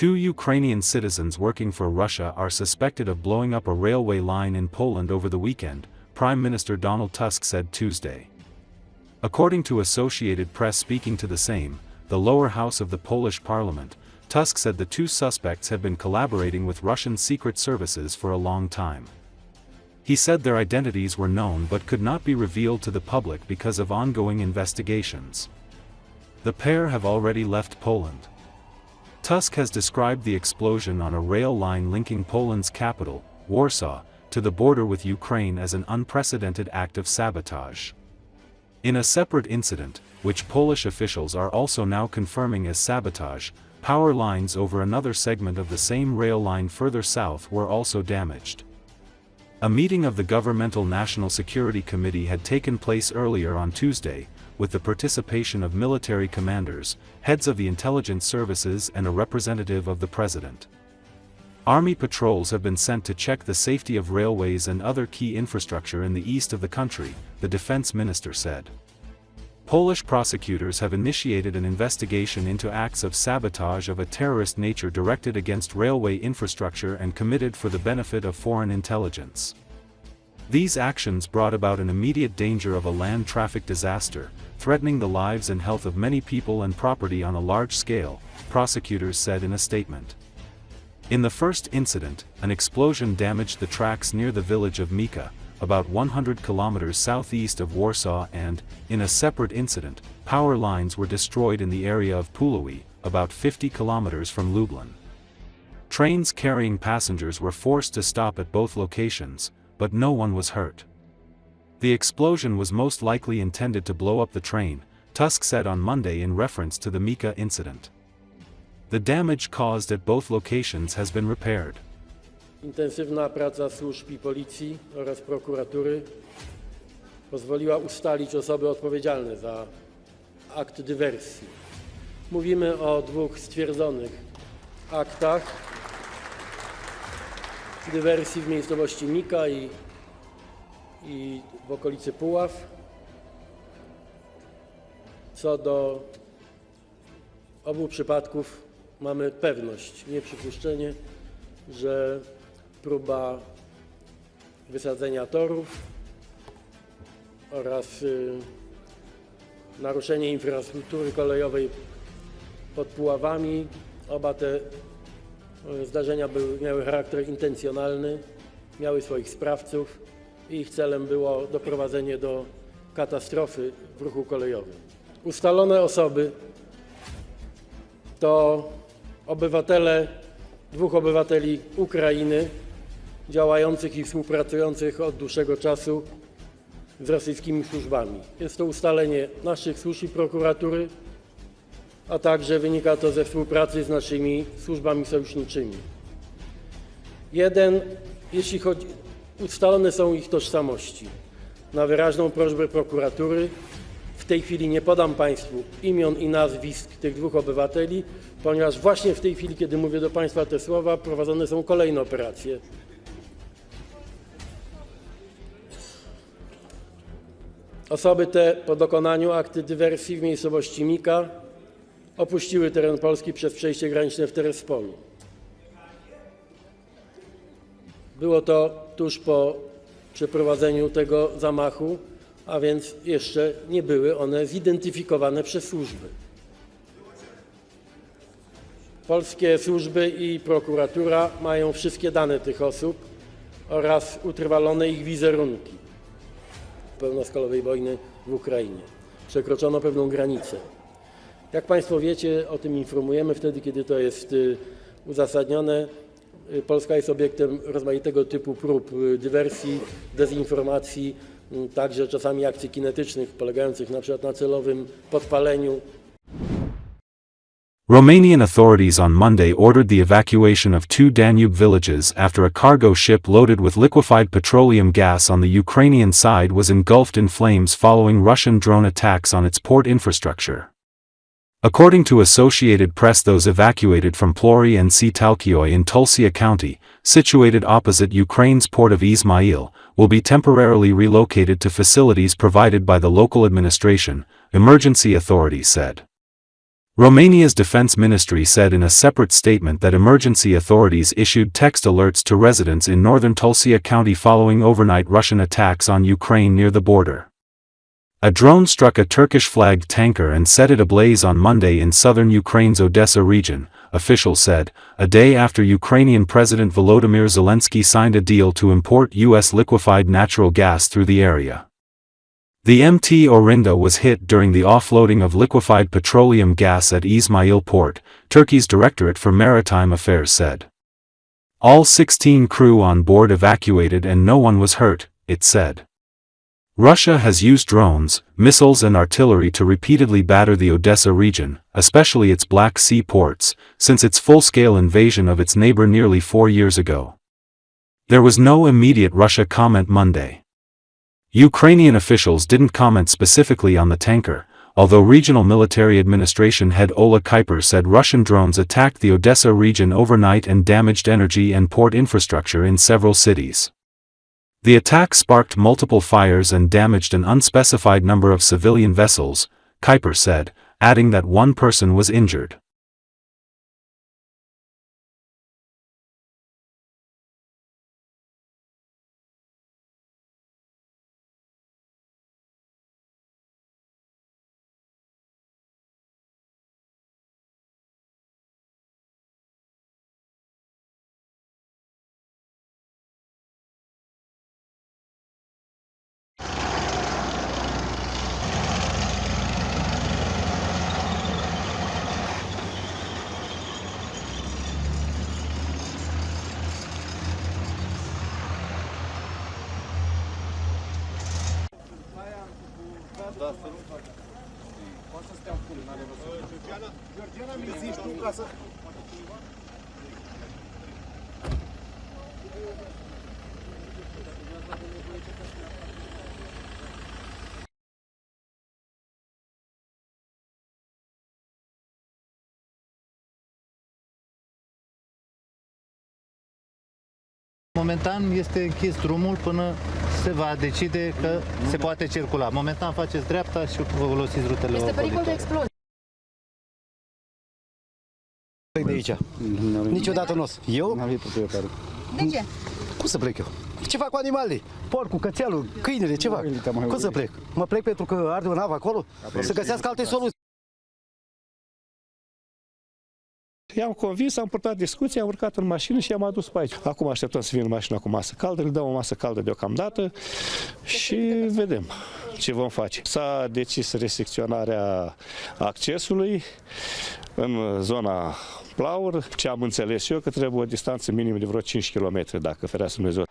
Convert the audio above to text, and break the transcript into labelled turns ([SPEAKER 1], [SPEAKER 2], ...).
[SPEAKER 1] 2 Ukrainian citizens working for Russia are suspected of blowing up a railway line in Poland over the weekend, Prime Minister Donald Tusk said Tuesday. According to Associated Press speaking to the Sejm, the lower house of the Polish parliament, Tusk said the 2 suspects had been collaborating with Russian secret services for a long time. He said their identities were known but could not be revealed to the public because of ongoing investigations. The pair have already left Poland. Tusk has described the explosion on a rail line linking Poland's capital, Warsaw, to the border with Ukraine as an unprecedented act of sabotage. In a separate incident, which Polish officials are also now confirming as sabotage, power lines over another segment of the same rail line further south were also damaged. A meeting of the Governmental National Security Committee had taken place earlier on Tuesday, with the participation of military commanders, heads of the intelligence services and a representative of the president. Army patrols have been sent to check the safety of railways and other key infrastructure in the east of the country, the defense minister said. Polish prosecutors have initiated an investigation into acts of sabotage of a terrorist nature directed against railway infrastructure and committed for the benefit of foreign intelligence. These actions brought about an immediate danger of a land traffic disaster, threatening the lives and health of many people and property on a large scale, prosecutors said in a statement. In the first incident, an explosion damaged the tracks near the village of Bucha, about 100 kilometers southeast of Warsaw, and, in a separate incident, power lines were destroyed in the area of Pulowy, about 50 kilometers from Lublin. Trains carrying passengers were forced to stop at both locations, but no one was hurt. The explosion was most likely intended to blow up the train, Tusk said on Monday in reference to the Bucha incident. The damage caused at both locations has been repaired.
[SPEAKER 2] Intensywna praca służb i policji oraz prokuratury pozwoliła ustalić osoby odpowiedzialne za akt dywersji. Mówimy o 2 stwierdzonych aktach dywersji w miejscowości Bucha i w okolicy Puław. Co do obu przypadków mamy pewność, nie przypuszczenie, że próba wysadzenia torów oraz naruszenie infrastruktury kolejowej pod Puławami. Oba te zdarzenia miały charakter intencjonalny, miały swoich sprawców i ich celem było doprowadzenie do katastrofy w ruchu kolejowym. Ustalone osoby to obywatele, 2 obywateli Ukrainy działających i współpracujących od dłuższego czasu z rosyjskimi służbami. Jest to ustalenie naszych służb i prokuratury, a także wynika to ze współpracy z naszymi służbami sojuszniczymi. Jeśli chodzi, ustalone są ich tożsamości. Na wyraźną prośbę prokuratury w tej chwili nie podam Państwu imion i nazwisk tych 2 obywateli, ponieważ właśnie w tej chwili, kiedy mówię do Państwa te słowa, prowadzone są kolejne operacje. Osoby te po dokonaniu aktu dywersji w miejscowości Bucha opuściły teren Polski przez przejście graniczne w Terespolu. Było to tuż po przeprowadzeniu tego zamachu, a więc jeszcze nie były one zidentyfikowane przez służby. Polskie służby i prokuratura mają wszystkie dane tych osób oraz utrwalone ich wizerunki pełnoskalowej wojny w Ukrainie. Przekroczono pewną granicę. Jak Państwo wiecie, o tym informujemy wtedy, kiedy to jest uzasadnione. Polska jest obiektem rozmaitego typu prób dywersji, dezinformacji, także czasami akcji kinetycznych polegających na przykład na celowym podpaleniu.
[SPEAKER 1] Romanian authorities on Monday ordered the evacuation of 2 Danube villages after a cargo ship loaded with liquefied petroleum gas on the Ukrainian side was engulfed in flames following Russian drone attacks on its port infrastructure. According to Associated Press, those evacuated from Plory and Sitalkioi in Tulsia County, situated opposite Ukraine's port of Izmail, will be temporarily relocated to facilities provided by the local administration, emergency authorities said. Romania's defense ministry said in a separate statement that emergency authorities issued text alerts to residents in northern Tulcea County following overnight Russian attacks on Ukraine near the border. A drone struck a Turkish-flagged tanker and set it ablaze on Monday in southern Ukraine's Odessa region, officials said, a day after Ukrainian President Volodymyr Zelenski signed a deal to import U.S. liquefied natural gas through the area. The MT Orinda was hit during the offloading of liquefied petroleum gas at Izmail port, Turkey's Directorate for Maritime Affairs said. All 16 crew on board evacuated and no one was hurt, it said. Russia has used drones, missiles and artillery to repeatedly batter the Odessa region, especially its Black Sea ports, since its full-scale invasion of its neighbor nearly 4 years ago. There was no immediate Russia comment Monday. Ukrainian officials didn't comment specifically on the tanker, although Regional Military Administration head Ola Kuiper said Russian drones attacked the Odessa region overnight and damaged energy and port infrastructure in several cities. The attack sparked multiple fires and damaged an unspecified number of civilian vessels, Kuiper said, adding that one person was injured.
[SPEAKER 3] Momentan este închis drumul până se va decide că se poate circula. Momentan faceți dreapta și folosiți rutele.
[SPEAKER 4] Este pericol de explozie.
[SPEAKER 5] De aici. Niciodată nu o să. Eu?
[SPEAKER 4] De ce?
[SPEAKER 5] Cum să plec eu? Ce fac cu animalele? Porcul, cățelul, câinele, ce fac? Cum să plec? Mă plec pentru că arde o navă acolo? Să găsească alte soluții.
[SPEAKER 6] I-am convins, am purtat discuții, am urcat în mașină și i-am adus pe aici. Acum așteptăm să vină mașina cu masă caldă, le dăm o masă caldă deocamdată și vedem ce vom face. S-a decis restricționarea accesului în zona Plaur. Ce am înțeles eu că trebuie o distanță minimă de vreo 5 km dacă ferească Dumnezeu.